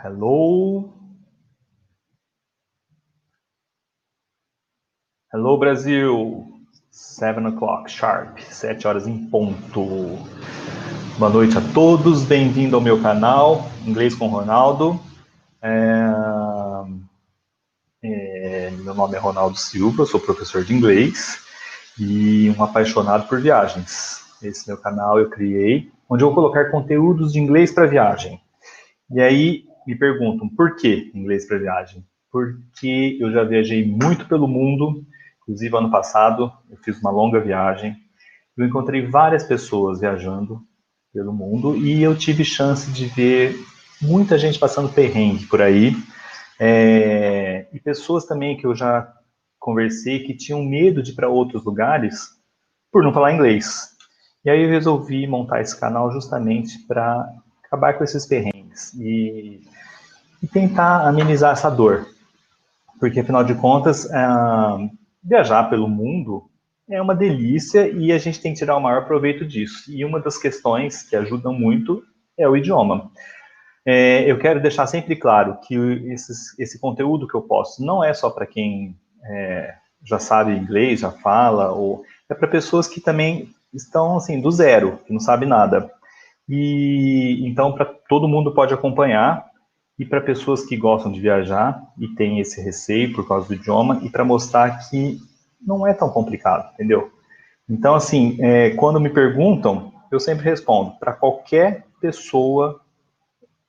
Hello. Hello, Brasil. 7 o'clock sharp, 7 horas em ponto. Boa noite a todos, bem-vindo ao meu canal, Inglês com Ronaldo. Meu nome é Ronaldo Silva, sou professor de inglês e um apaixonado por viagens. Esse meu canal eu criei, onde eu vou colocar conteúdos de inglês para viagem. E aí me perguntam, por que inglês para viagem? Porque eu já viajei muito pelo mundo, inclusive ano passado eu fiz uma longa viagem, eu encontrei várias pessoas viajando pelo mundo e eu tive chance de ver muita gente passando perrengue por aí, e pessoas também que eu já conversei que tinham medo de ir para outros lugares por não falar inglês. E aí eu resolvi montar esse canal justamente para acabar com esses perrengues e tentar amenizar essa dor. Porque, afinal de contas, viajar pelo mundo é uma delícia e a gente tem que tirar o maior proveito disso. E uma das questões que ajudam muito é o idioma. Eu quero deixar sempre claro que esse conteúdo que eu posto não é só para quem já sabe inglês, já fala, ou é para pessoas que também estão assim do zero, que não sabem nada. E então para todo mundo pode acompanhar e para pessoas que gostam de viajar e têm esse receio por causa do idioma e para mostrar que não é tão complicado, entendeu? Então assim, quando me perguntam, eu sempre respondo para qualquer pessoa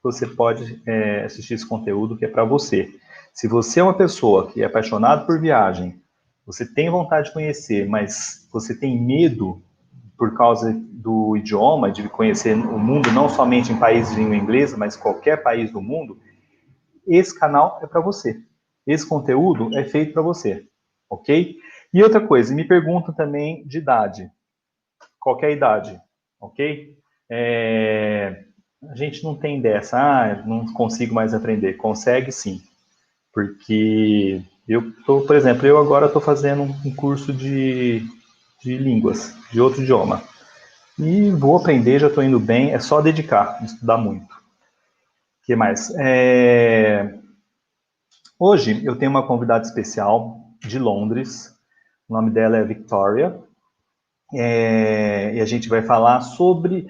você pode assistir esse conteúdo que é para você. Se você é uma pessoa que é apaixonada por viagem, você tem vontade de conhecer, mas você tem medo por causa do idioma, de conhecer o mundo, não somente em países de língua inglesa, mas qualquer país do mundo, esse canal é para você. Esse conteúdo é feito para você, ok? E outra coisa, me perguntam também de idade. Qualquer idade, ok? A gente não tem dessa, não consigo mais aprender. Consegue sim, porque por exemplo, eu agora estou fazendo um curso de línguas, de outro idioma. E vou aprender, já estou indo bem, é só dedicar, estudar muito. O que mais? Hoje eu tenho uma convidada especial de Londres, o nome dela é Victoria, e a gente vai falar sobre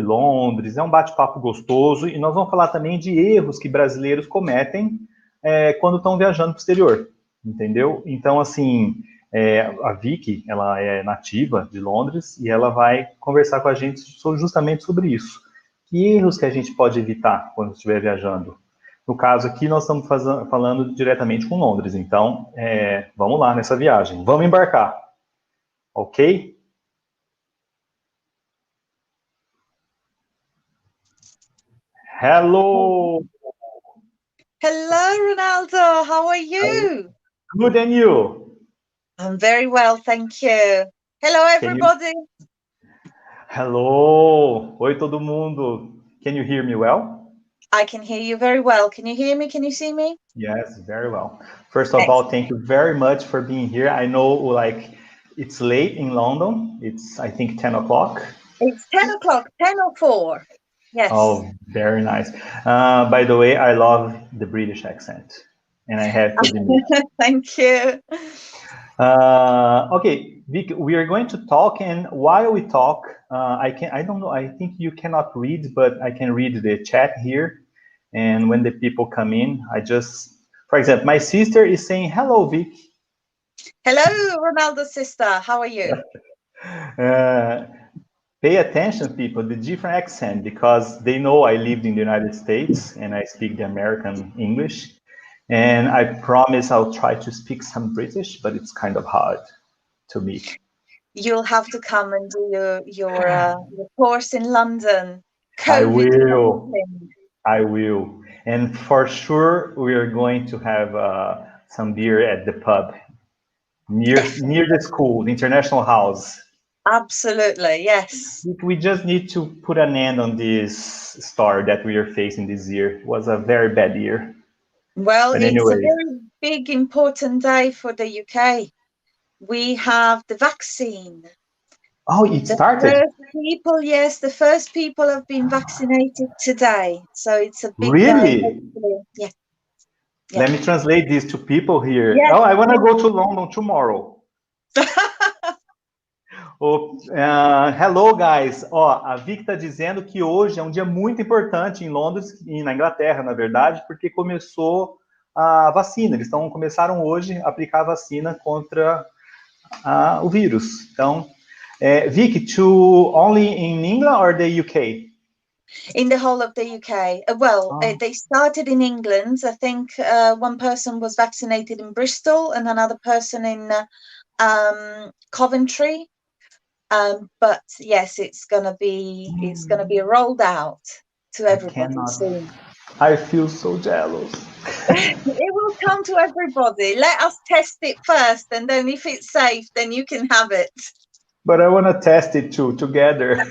Londres, é um bate-papo gostoso, e nós vamos falar também de erros que brasileiros cometem quando estão viajando para o exterior, entendeu? Então, assim, a Vicky, ela é nativa de Londres, e ela vai conversar com a gente justamente sobre isso. Que erros que a gente pode evitar quando estiver viajando? No caso aqui, nós estamos falando diretamente com Londres, então, vamos lá nessa viagem. Vamos embarcar, ok? Hello. Hello, Ronaldo. How are you? Good, and you? I'm very well, thank you. Hello, everybody. Hello. Oi, todo mundo. Can you hear me well? I can hear you very well. Can you hear me? Can you see me? Yes, very well. First of all, thank you very much for being here. I know, like, it's late in London. It's, I think, 10 o'clock. It's 10 o'clock, 10:04. Yes. Oh, very nice. By the way, I love the British accent, and I have to admit. Thank you. Okay, Vic, we are going to talk, and while we talk, I don't know, I think you cannot read, but I can read the chat here. And when the people come in, for example, my sister is saying, hello, Vic. Hello, Ronaldo's sister. How are you? Pay attention, people, the different accent, because they know I lived in the United States and I speak the American English. And I promise I'll try to speak some British, but it's kind of hard to me. You'll have to come and do your course in London. I will. And for sure, we are going to have some beer at the pub near the school, the International House. Absolutely, yes. We just need to put an end on this star that we are facing this year. It was a very bad year. Well, it's a very big, important day for the UK. We have the vaccine. Oh, it The started? first people, yes, the first people have been vaccinated today. So it's a big day, Really? hopefully. Yeah, yeah. Let me translate this to people here. Yes, Oh, I want to yes. go to London tomorrow. Oh, hello, guys. Ó, a Vicky está dizendo que hoje é um dia muito importante em Londres e na Inglaterra, na verdade, porque começou a vacina. Eles começaram hoje a aplicar a vacina contra o vírus. Então, Vicky, only in England or the UK? In the whole of the UK. Well, Oh. they started in England. I think one person was vaccinated in Bristol and another person in Coventry. But yes, it's gonna be rolled out to I everybody cannot. soon. I feel so jealous. It will come to everybody. Let us test it first, and then if it's safe, then you can have it. But I want to test it too, together.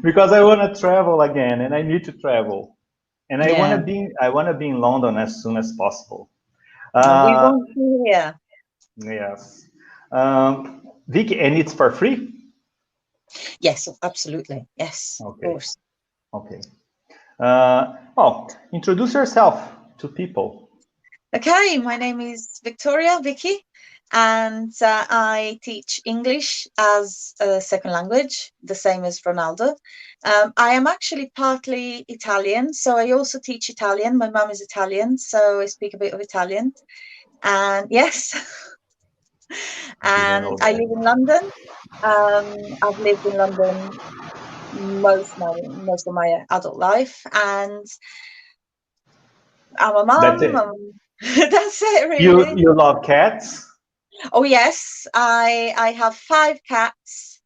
Because I want to travel again, and I need to travel. And I want to be in London as soon as possible. We want you here. Yes. Vicky, and it's for free? Yes, absolutely. Yes, Okay. of course. Okay. Introduce yourself to people. Okay, my name is Victoria, Vicky, and I teach English as a second language, the same as Ronaldo. I am actually partly Italian, so I also teach Italian. My mum is Italian, so I speak a bit of Italian. And yes, and I live in London. I've lived in London most of my adult life, and I'm a mum. That's it. That's it, really. You love cats? Oh yes, I have 5 cats.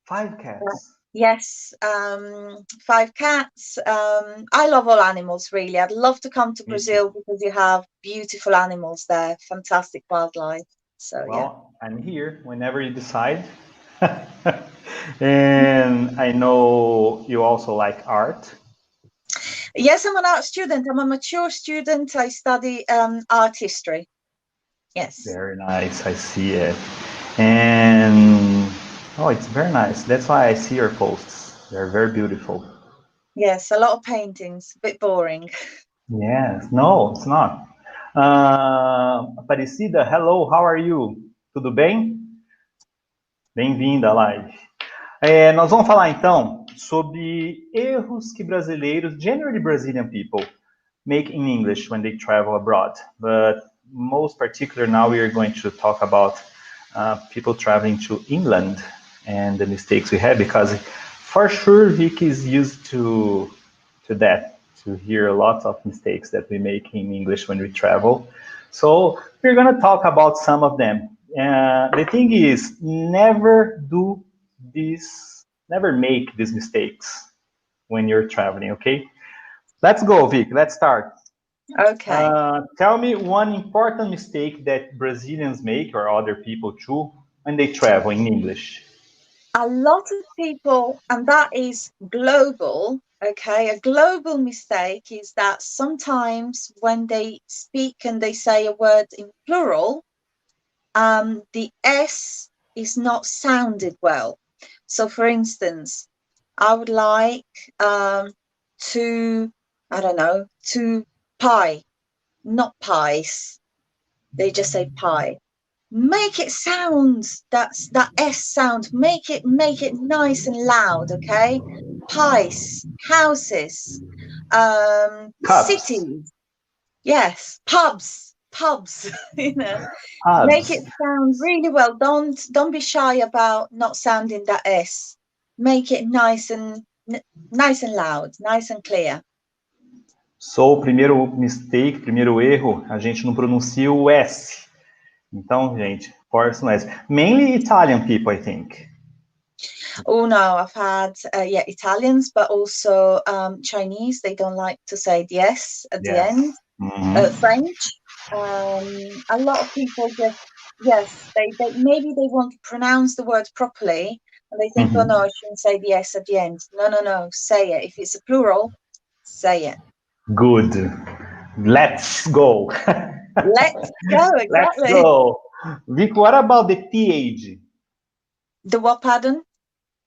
5 cats. Yes, 5 cats. I love all animals, really. I'd love to come to Brazil because you have beautiful animals there, fantastic wildlife. So well, I'm here whenever you decide. And I know you also like art. Yes, I'm an art student. I'm a mature student. I study art history. Yes. Very nice. I see it. And it's very nice. That's why I see your posts. They're very beautiful. Yes, a lot of paintings. A bit boring. Yes. No, it's not. Aparecida, hello, how are you? Tudo bem? Bem-vinda à live. Nós vamos falar então sobre erros que brasileiros, generally Brazilian people, make in English when they travel abroad. But most particular now we are going to talk about people traveling to England and the mistakes we have, because for sure Vicky is used to that, to hear a lot of mistakes that we make in English when we travel. So we're going to talk about some of them. The thing is, never make these mistakes when you're traveling, okay? Let's go, Vic. Let's start. Okay. Tell me one important mistake that Brazilians make, or other people too, when they travel in English. A lot of people, and that is global, okay? A global mistake is that sometimes when they speak and they say a word in plural, the S is not sounded well. So, for instance, I would like to pie, not pies. They just say pie. Make it sound that S sound. Make it nice and loud, okay? Pies, houses, cities. Yes, pubs. You know, make it sound really well. Don't be shy about not sounding that S. Make it nice and loud, nice and clear. So, primeiro erro, a gente não pronuncia o S. Então, gente, force no S. Mainly Italian people, I think. Oh no, I've had Italians, but also Chinese. They don't like to say the S at the end. Mm-hmm. French. A lot of people just they maybe they want to pronounce the word properly, and they think, oh no, I shouldn't say the S at the end. No, say it. If it's a plural, say it. Good. Let's go. Let's go. Exactly. Let's go. Vic, what about the TH? The what, pardon?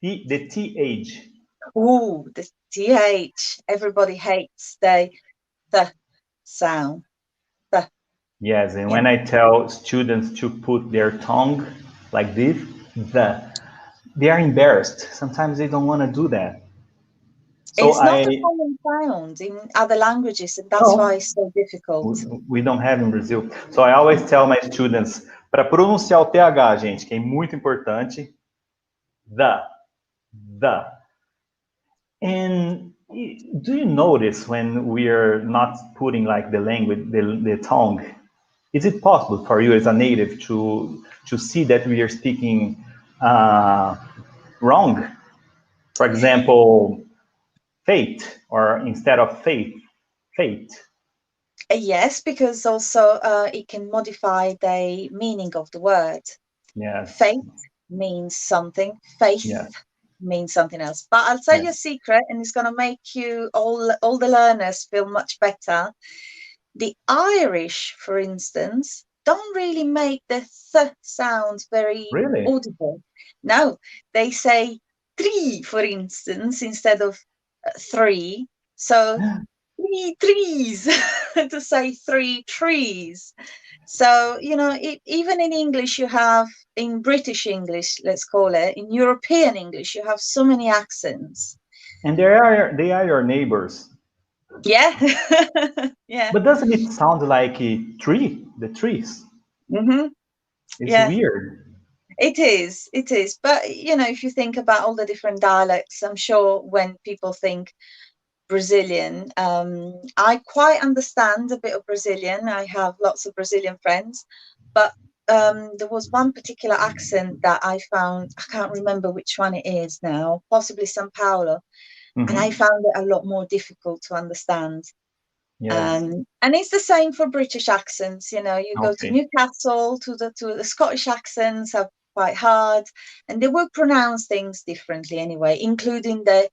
The TH. Ooh, the TH. Everybody hates the sound. The. Yes, and Yeah. when I tell students to put their tongue like this, they are embarrassed. Sometimes they don't want to do that. So It's not a common sound in other languages, and that's why no, it's so difficult. we don't have in Brazil. So I always tell my students, para pronunciar o TH, gente, que é muito importante, the. And do you notice when we are not putting like the language, the tongue, is it possible for you as a native to see that we are speaking wrong? For example, fate, or instead of faith, fate. Yes, because also it can modify the meaning of the word. Yes. Faith means something. Faith Yes. means something else. But I'll tell you a Yes. secret, and it's going to make you all the learners feel much better. The Irish, for instance, don't really make the th sound very Really? audible. No, they say three, for instance, instead of three. So 3 trees to say 3 trees. So, you know, even in English, you have, in British English, let's call it, in European English, you have so many accents. And they are your neighbors. Yeah. Yeah. But doesn't it sound like a tree? The trees? Mm-hmm. It's Yeah. weird. It is. It is. But, you know, if you think about all the different dialects, I'm sure when people think Brazilian, I quite understand a bit of Brazilian. I have lots of Brazilian friends, but there was one particular accent that I found, I can't remember which one it is now, possibly São Paulo, and I found it a lot more difficult to understand. Yes. And it's the same for British accents. You know, you go to Okay. Newcastle, to the Scottish accents are quite hard, and they will pronounce things differently anyway, including the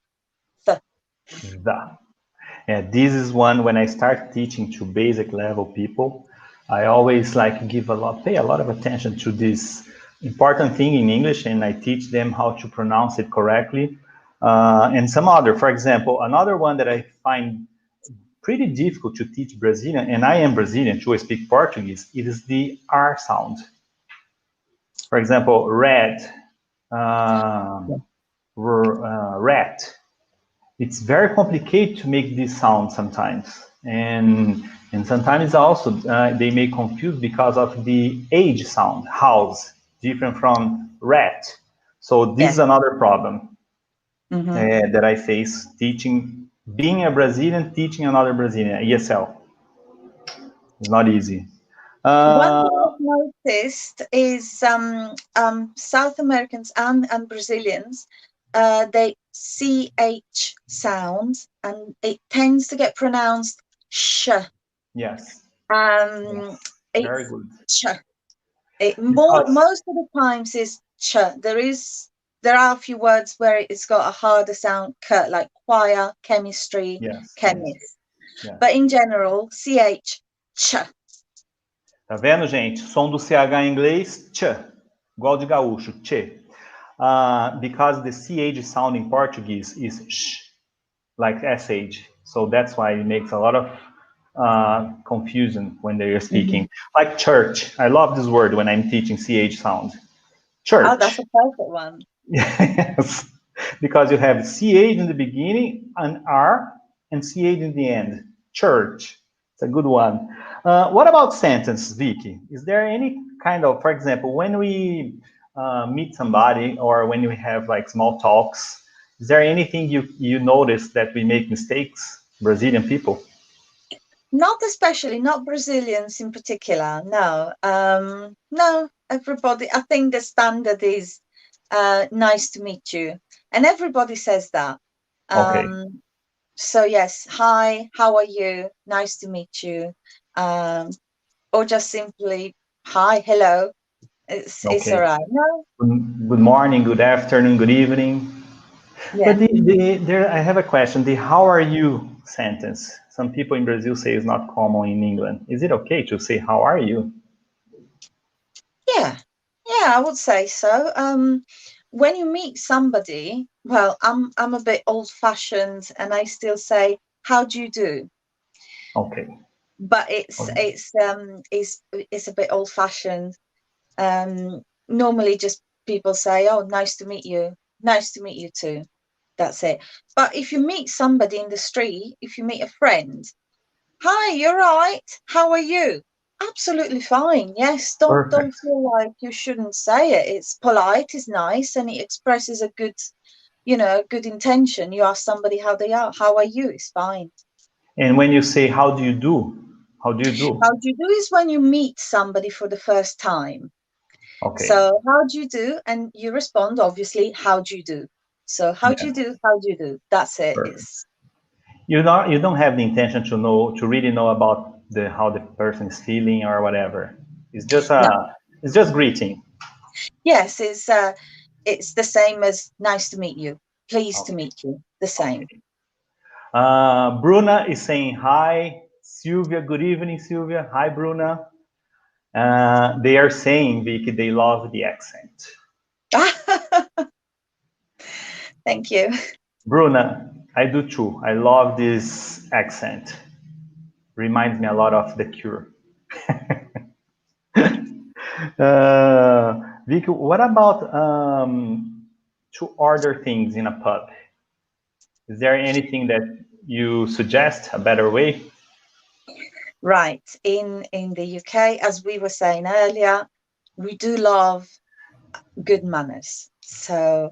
The. Yeah, this is one when I start teaching to basic level people, I always like pay a lot of attention to this important thing in English, and I teach them how to pronounce it correctly. And some other, for example, another one that I find pretty difficult to teach Brazilian, and I am Brazilian too, I speak Portuguese, it is the R sound. For example, red, rat. It's very complicated to make this sound sometimes, and sometimes also they may confuse because of the age sound, house, different from rat. So this is another problem that I face teaching, being a Brazilian, teaching another Brazilian, ESL. It's not easy. One thing I've noticed is South Americans and Brazilians, they CH sound, and it tends to get pronounced sh. Yes. Yes. Very good. Ch. Because, Most of the times is ch. There are a few words where it's got a harder sound, like choir, chemistry, yes, chemist. yes. But in general, ch, ch. Tá vendo, gente? Som do CH em inglês, ch, igual de gaúcho, che. Because the CH sound in Portuguese is sh, like SH. So that's why it makes a lot of confusion when they are speaking. Like church. I love this word when I'm teaching CH sound. Church. Oh, that's a perfect one. Yes. Because you have CH in the beginning, an R, and CH in the end. Church. It's a good one. What about sentences, Vicky? Is there any kind of, for example, when we meet somebody or when we have like small talks, is there anything you notice that we make mistakes, Brazilian people? Not especially, not Brazilians in particular. No, no. Everybody, I think the standard is nice to meet you, and everybody says that. Okay. So yes, hi, how are you? Nice to meet you, or just simply hi, hello. It's Okay. all right. No. Good morning, good afternoon, good evening. Yeah. But I have a question. The "how are you" sentence. Some people in Brazil say it's not common in England. Is it okay to say "how are you"? Yeah, I would say so. when you meet somebody, well, I'm a bit old-fashioned, and I still say, "How do you do?" Okay. But it's a bit old-fashioned. Normally, just people say, "Oh, nice to meet you. Nice to meet you too." That's it. But if you meet somebody in the street, if you meet a friend, "Hi, you're right. How are you?" Absolutely fine. Yes, don't Perfect. feel like you shouldn't say it. It's polite, it's nice, and it expresses a good, good intention. You ask somebody how they are. How are you? It's fine. And when you say, how do you do? How do you do? How do you do is when you meet somebody for the first time. Okay. So how do you do? And you respond, obviously, how do you do? So how do Yeah. you do? How do you do? That's it. Perfect. It's You don't have the intention to really know about how the person is feeling or whatever. It's just no. it's just greeting. Yes, it's the same as nice to meet you. Pleased to Okay. meet you. The same. Okay. Bruna is saying hi. Sylvia, good evening, Sylvia. Hi, Bruna. They are saying, Vicky, they love the accent. Thank you. Bruna, I do too. I love this accent. Reminds me a lot of The Cure. Vicky, what about to order things in a pub? Is there anything that you suggest a better way? Right. In the UK, as we were saying earlier, we do love good manners. So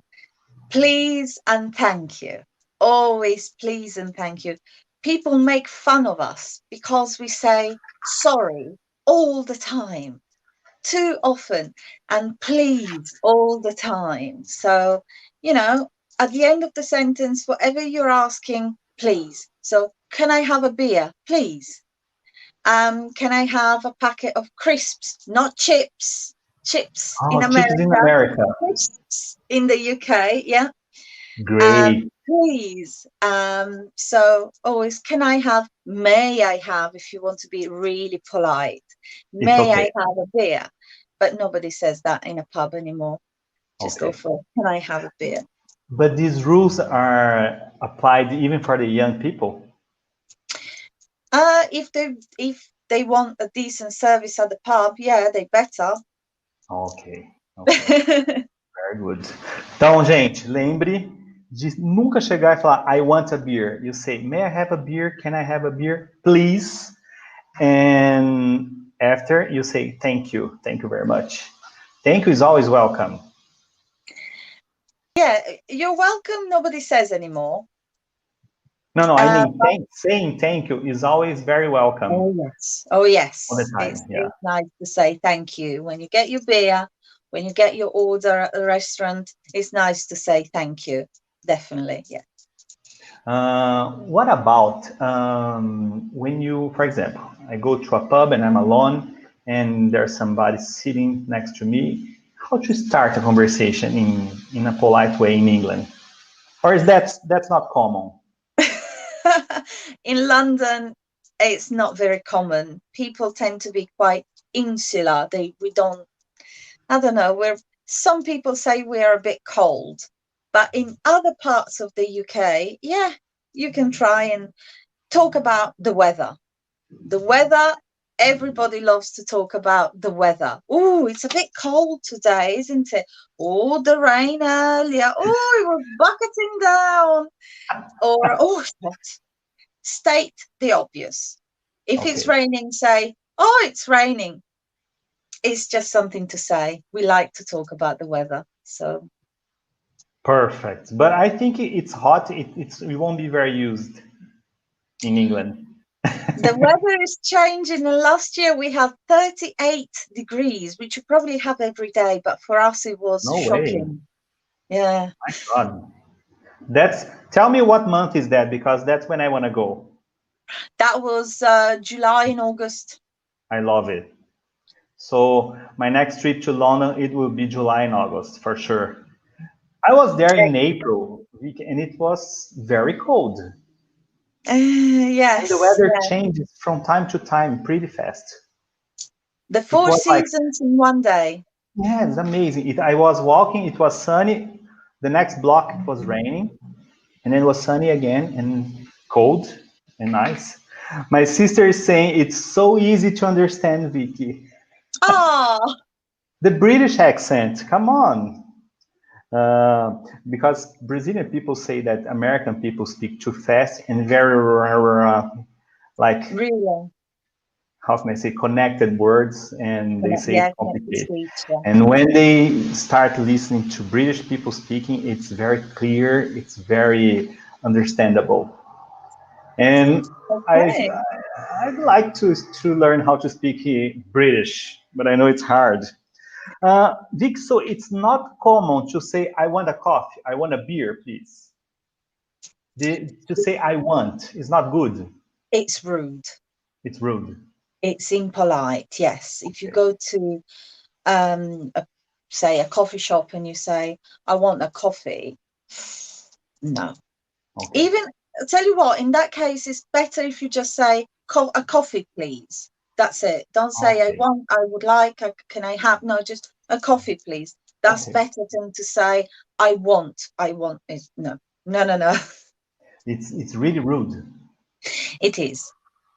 please and thank you. Always please and thank you. People make fun of us because we say sorry all the time, too often, and please all the time. So, at the end of the sentence, whatever you're asking, please. So, can I have a beer, please? Can I have a packet of crisps, not chips? Chips in Oh, chips in America, America. crisps in the UK, yeah. Great. Please. So always, can I have, may I have, if you want to be really polite, It's may I okay. have a beer? But nobody says that in a pub anymore. Just go Okay. for, can I have a beer? But these rules are applied even for the young people. If they want a decent service at the pub, yeah, they better. Ok, ok. Very good. Então, gente, lembre de nunca chegar e falar I want a beer. You say, may I have a beer? Can I have a beer? Please. And after you say thank you. Thank you very much. Thank you is always welcome. Yeah, you're welcome. Nobody says anymore. No, I mean saying thank you is always very welcome. Oh yes. Oh yes. All the time. It's nice to say thank you when you get your beer, when you get your order at the restaurant. It's nice to say thank you. Definitely, yeah. What about when you, for example, I go to a pub and I'm alone and there's somebody sitting next to me, how to start a conversation in a polite way in England? Or is that's not common? In London, it's not very common. People tend to be quite insular. We don't, I don't know, some people say we're a bit cold, but in other parts of the UK, yeah, you can try and talk about the weather. The weather, everybody loves to talk about the weather. Oh, it's a bit cold today, isn't it? Oh, the rain earlier. Oh, it was bucketing down. Or, oh, state the obvious. If it's Okay, raining, say, oh, it's raining. It's just something to say. We like to talk about the weather. So perfect. But I think it's hot. It won't be very used in England. the weather is changing. And last year we had 38 degrees, which you probably have every day. But for us, it was No way. shocking. Yeah. My God. Tell me what month is that because that's when I want to go. That was July and August. I love it. So my next trip to London, it will be July and August for sure. I was there in April, and it was very cold. And the Yes. weather Yeah. changes from time to time pretty fast. The It four was like, seasons in one day. Yeah, it's amazing. I was walking, it was sunny. The next block, it was raining. And then it was sunny again and cold and nice. My sister is saying it's so easy to understand, Vicky. Oh, The British accent, come on. Uh, because Brazilian people say that American people speak too fast and very, like, really? how can I say, connected words, and they say it's Yeah, connected complicated. speech. Yeah. And when they start listening to British people speaking, it's very clear, it's very understandable. And I, Okay. I'd like to learn how to speak British, but I know it's hard. Vic, so it's not common to say, I want a coffee, I want a beer, please. To say I want is not good. It's rude. It's rude. It's impolite. Yes. If you Okay. go to say a coffee shop and you say, I want a coffee, no. Okay. Even I'll tell you what, in that case, it's better if you just say a coffee, please. That's it. Don't say I Okay. want, I would like, can I have? No, just a coffee, please. That's Okay. better than to say I want. I want is no, no, no, no. It's really rude. It is.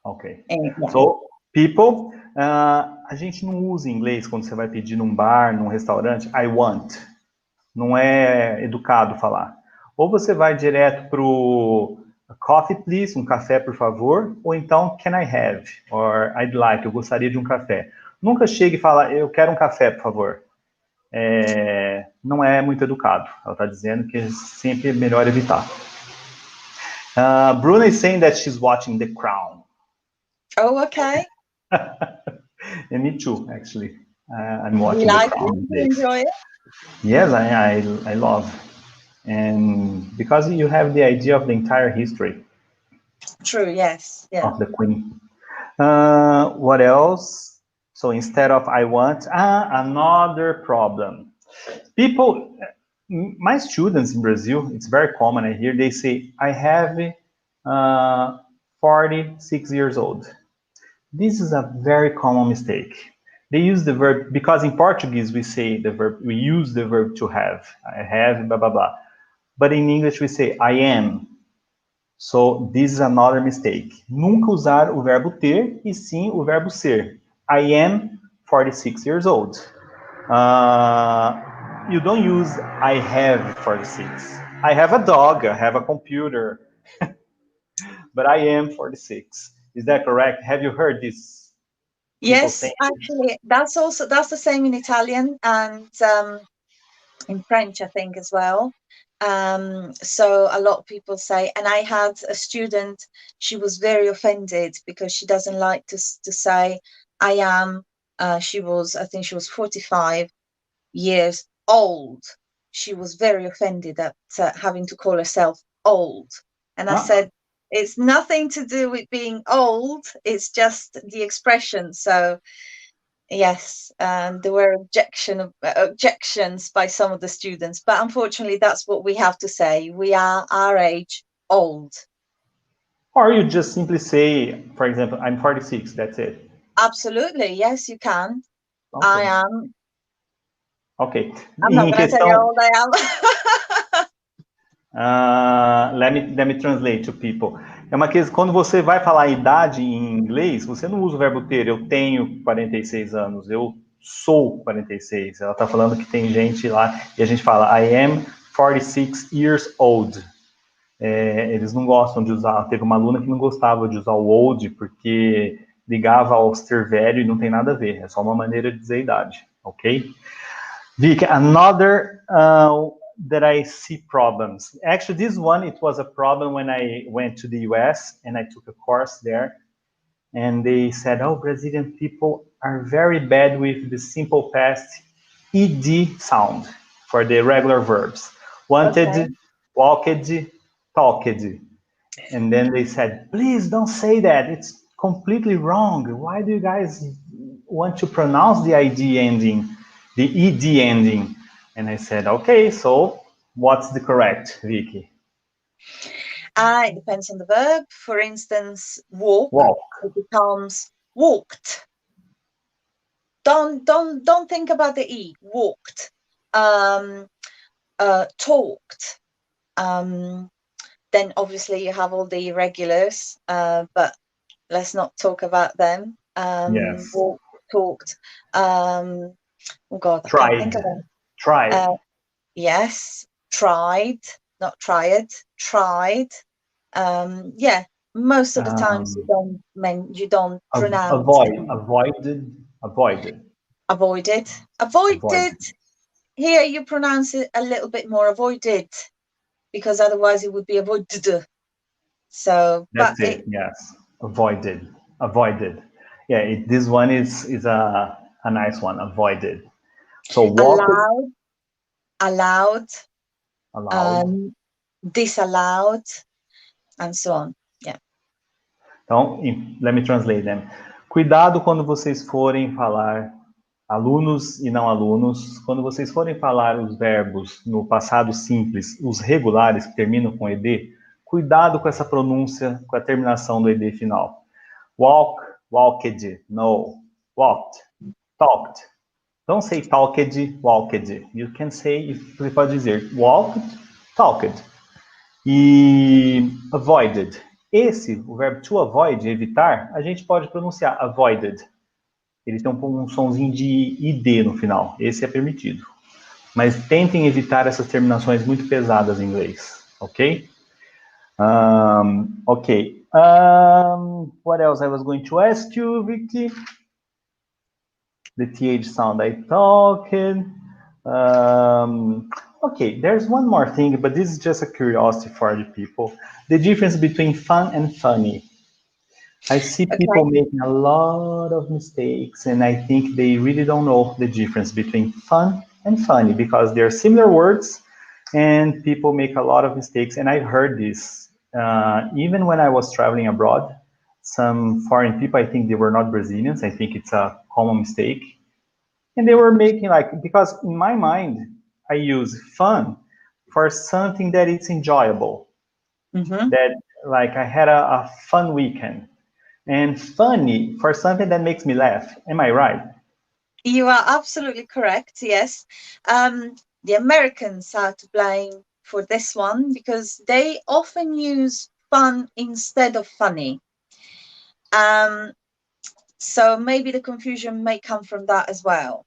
Ok. Yeah. So, people, a gente não usa inglês quando você vai pedir num bar, num restaurante, I want. Não é educado falar. Ou você vai direto pro coffee, please, um café, por favor, ou então can I have, or I'd like, eu gostaria de um café. Nunca chega e fala, eu quero um café, por favor. Não é muito educado. Ela está dizendo que sempre é melhor evitar. Bruna is saying that she's watching The Crown. Oh, okay. And me too, actually. I'm Do you watching The like it? Crown these Do you days. enjoy it? Yes, I love. And because you have the idea of the entire history True. Yes. Yeah. of the Queen. What else? So instead of I want, another problem. People, my students in Brazil, it's very common. I hear they say, I have 46 years old. This is a very common mistake. They use the verb because in Portuguese we say the verb, we use the verb to have. I have, blah, blah, blah. But in English we say I am. So this is another mistake. Nunca usar o verbo ter e sim o verbo ser. I am 46 years old. You don't use I have 46. I have a dog, I have a computer, but I am 46. Is that correct? Have you heard this people Yes, saying? actually, that's the same in Italian and in French, I think, as well. So a lot of people say, and I had a student, she was very offended because she doesn't like to say I am. I think she was 45 years old. She was very offended at having to call herself old. And I Ah, said, it's nothing to do with being old, it's just the expression. So yes, there were objections by some of the students, but unfortunately, that's what we have to say. We are our age old. or you just simply say, for example, I'm 46, that's it. Absolutely, yes, you can. I Ok. am. Ok. I'm not Em going to tell you how questão, old I am. let me translate to people. É uma questão, quando você vai falar idade em inglês, você não usa o verbo ter, eu tenho 46 anos, eu sou 46. Ela está falando que tem gente lá, e a gente fala, I am 46 years old. Eles não gostam de usar, teve uma aluna que não gostava de usar o old, porque ligava ao ser velho e não tem nada a ver, é só uma maneira de dizer idade, ok? Vic, another that I see problems. Actually, this one, it was a problem when I went to the US and I took a course there. And they said, oh, Brazilian people are very bad with the simple past ed sound for the regular verbs. Wanted, Okay. walked, talked. And then they said, please don't say that. It's completely wrong. Why do you guys want to pronounce the id ending, the ed ending? And I said, okay, so what's the correct, Vicky? It depends on the verb. For instance, walk, Walk. it becomes walked. don't think about the E. Walked, talked. Then obviously you have all the irregulars, but let's not talk about them. Yes. Walked, talked. Oh God, I can't think of them. Tried. Yes, tried, not tried, tried. Yeah, most of the times you don't pronounce Avoided. avoided. Here you pronounce it a little bit more, avoided, because otherwise it would be avoided. So that's it. Yes, avoided. Yeah, this one is a nice one. Avoided. So walked, allowed, disallowed, and so on. Yeah. Então, let me translate them. Cuidado quando vocês forem falar, alunos e não alunos, quando vocês forem falar os verbos no passado simples, os regulares que terminam com ed, cuidado com essa pronúncia, com a terminação do ed final. Walk, walked, no. Walked, talked. Don't say talked, walked. You can say, você pode dizer walked, talked. E avoided. O verbo to avoid, evitar, a gente pode pronunciar avoided. Ele tem um sonzinho de id no final. Esse é permitido. Mas tentem evitar essas terminações muito pesadas em inglês, ok? Ok. What else I was going to ask you, Vicky? The TH sound I talked. Okay, there's one more thing, but this is just a curiosity for the people. The difference between fun and funny. I see people making a lot of mistakes, and I think they really don't know the difference between fun and funny, because they're similar words, and people make a lot of mistakes. And I've heard this, even when I was traveling abroad, some foreign people, I think they were not Brazilians, I think it's a common mistake. And they were making because in my mind, I use fun for something that it's enjoyable. That I had a fun weekend. And funny for something that makes me laugh. Am I right? You are absolutely correct, yes. The Americans are to blame for this one because they often use fun instead of funny. So maybe the confusion may come from that as well.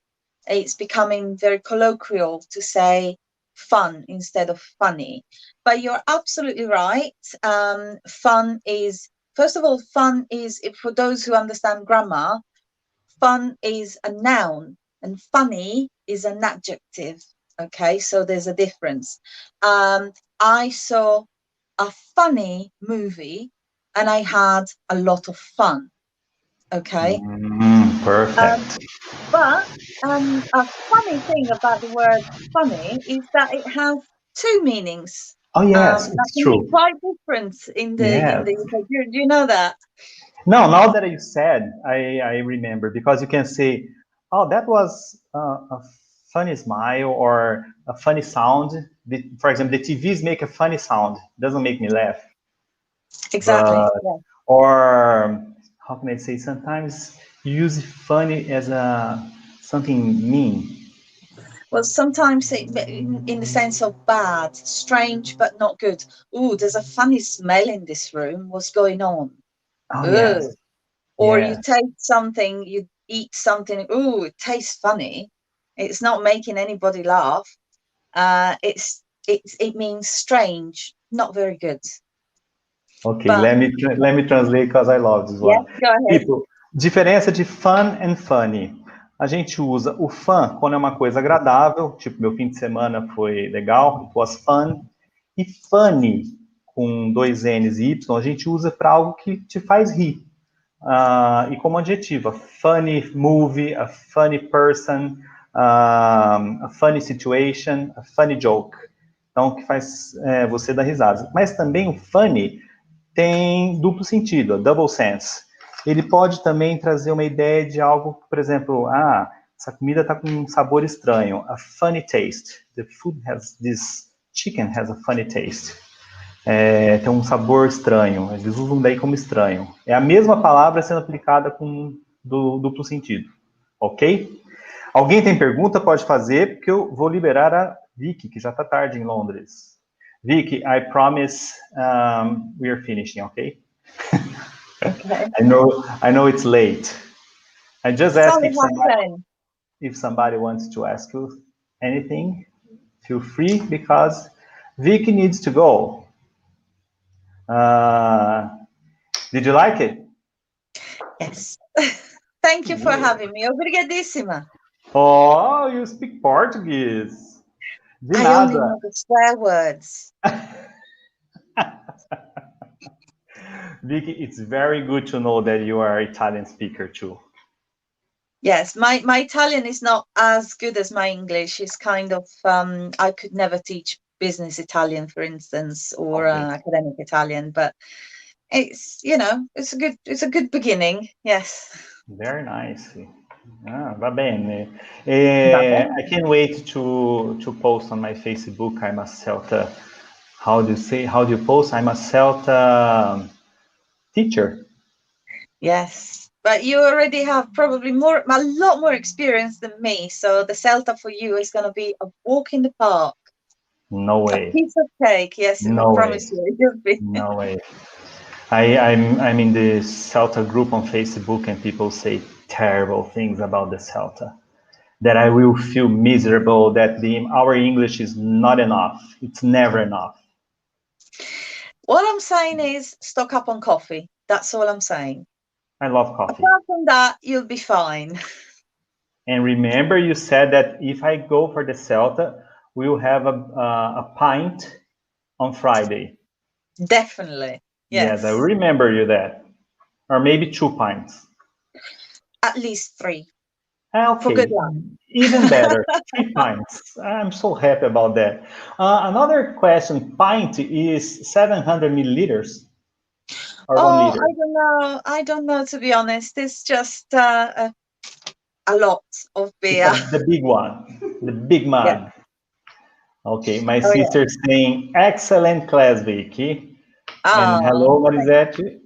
It's becoming very colloquial to say fun instead of funny. But you're absolutely right. Fun is, first of all, fun is, for those who understand grammar, fun is a noun and funny is an adjective. Okay, so there's a difference. I saw a funny movie and I had a lot of fun. Okay. Perfect. But a funny thing about the word funny is that it has two meanings. Oh yes, that it's can true. be quite different in the do you know that? No, now that you said, I remember, because you can say, oh, that was a funny smile or a funny sound. For example, the TVs make a funny sound. It doesn't make me laugh. Exactly. Yeah. Or how can I say? Sometimes you use funny as something mean. Well, sometimes in the sense of bad, strange, but not good. Ooh, there's a funny smell in this room. What's going on? Oh, yes. Or you taste something, you eat something. Ooh, it tastes funny. It's not making anybody laugh. It means strange, not very good. Okay, but let me translate because I love this one. Yes, go ahead. People, diferença de fun and funny. A gente usa o fun quando é uma coisa agradável, tipo, meu fim de semana foi legal, it was fun. E funny, com 2 N's e Y, a gente usa para algo que te faz rir. E como adjetivo, a funny movie, a funny person, a funny situation, a funny joke. Então, que faz você dar risada. Mas também o funny tem duplo sentido, a double sense. Ele pode também trazer uma ideia de algo, por exemplo, essa comida está com um sabor estranho, a funny taste. The food has this, chicken has a funny taste. Tem um sabor estranho, eles usam daí como estranho. É a mesma palavra sendo aplicada com duplo sentido, ok? Alguém tem pergunta? Pode fazer, porque eu vou liberar a Vicky, que já está tarde em Londres. Vicky, I promise we are finishing, okay? Okay. I know it's late. I just It's ask only if somebody wants to ask you anything, feel free, because Vicky needs to go. Did you like it? Yes. Thank you for having me. Obrigadíssima. Oh, you speak Portuguese. De I only nada. know the swear words. Vicky, it's very good to know that you are an Italian speaker too. Yes, my Italian is not as good as my English. It's kind of I could never teach business Italian, for instance, or academic Italian, but it's it's a good beginning. Yes. Very nice. Va bene. Va bene. I can't wait to post on my Facebook. I'm a Celta. How do you post? I'm a Celta teacher. Yes, but you already have probably a lot more experience than me. So the Celta for you is going to be a walk in the park. No way. A piece of cake. Yes, No I way. promise you. It will be. No way. I'm in the Celta group on Facebook, and people say terrible things about the Celta. That I will feel miserable, that our English is not enough. It's never enough. What I'm saying is stock up on coffee. That's all I'm saying. I love coffee. Apart from that, you'll be fine. And remember, you said that if I go for the Celta, we'll have a pint on Friday. Definitely. Yes. Yes, I remember you that. Or maybe 2 pints. At least 3. Okay. For good luck. Even better, 3 pints. I'm so happy about that. Another question, pint is 700 milliliters? Or 1 liter? I don't know, to be honest. It's just a lot of beer. It's the big one, the big mug. Yeah. Okay, my sister's saying, excellent class, Vicky. And hello, Marisette.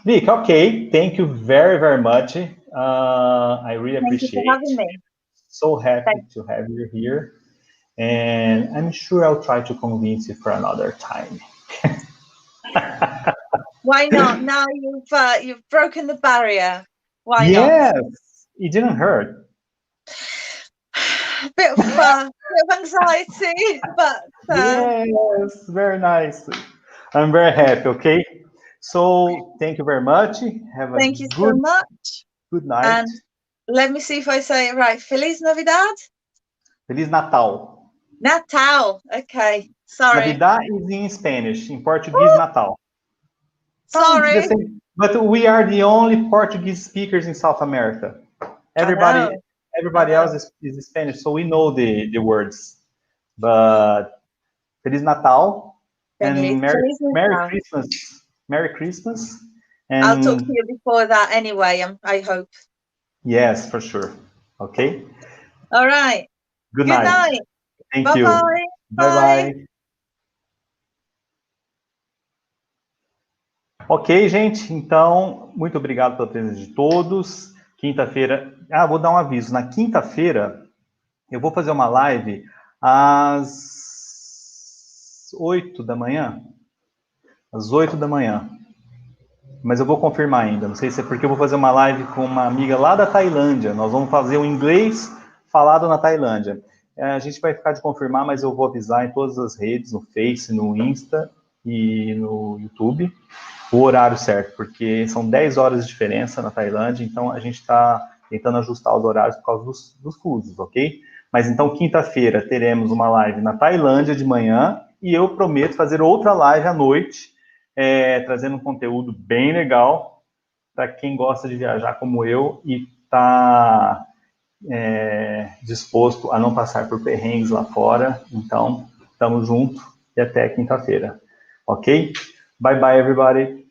Vic, okay, thank you very, very much. I really appreciate it. Thank you for having me. So happy to have you here. And I'm sure I'll try to convince you for another time. Why not? Now you've broken the barrier. Why not? Yes, it didn't hurt. A bit of anxiety, but yes, very nice. I'm very happy. Okay, so thank you very much. Have a thank you so much. Good night. And let me see if I say it right. Feliz Navidad. Feliz Natal. Natal. Okay. Sorry. Navidad is in Spanish. In Portuguese, Natal. Sorry. But we are the only Portuguese speakers in South America. Everybody else is Spanish, so we know the words. But Feliz Natal and Merry Christmas. Merry Christmas. And I'll talk to you before that anyway, I hope. Yes, for sure. Okay. All right. Good night. Thank you. Bye-bye. Bye-bye. Ok, gente, então, muito obrigado pela presença de todos. Quinta-feira, vou dar um aviso. Na quinta-feira, eu vou fazer uma live às 8 da manhã. Às 8 da manhã. Mas eu vou confirmar ainda. Não sei se é porque eu vou fazer uma live com uma amiga lá da Tailândia. Nós vamos fazer o inglês falado na Tailândia. A gente vai ficar de confirmar, mas eu vou avisar em todas as redes, no Face, no Insta e no YouTube, o horário certo, porque são 10 horas de diferença na Tailândia, então a gente está tentando ajustar os horários por causa dos fusos, ok? Mas então, quinta-feira, teremos uma live na Tailândia de manhã, e eu prometo fazer outra live à noite, trazendo um conteúdo bem legal para quem gosta de viajar como eu e está disposto a não passar por perrengues lá fora. Então, estamos juntos e até quinta-feira. Ok? Bye bye, everybody.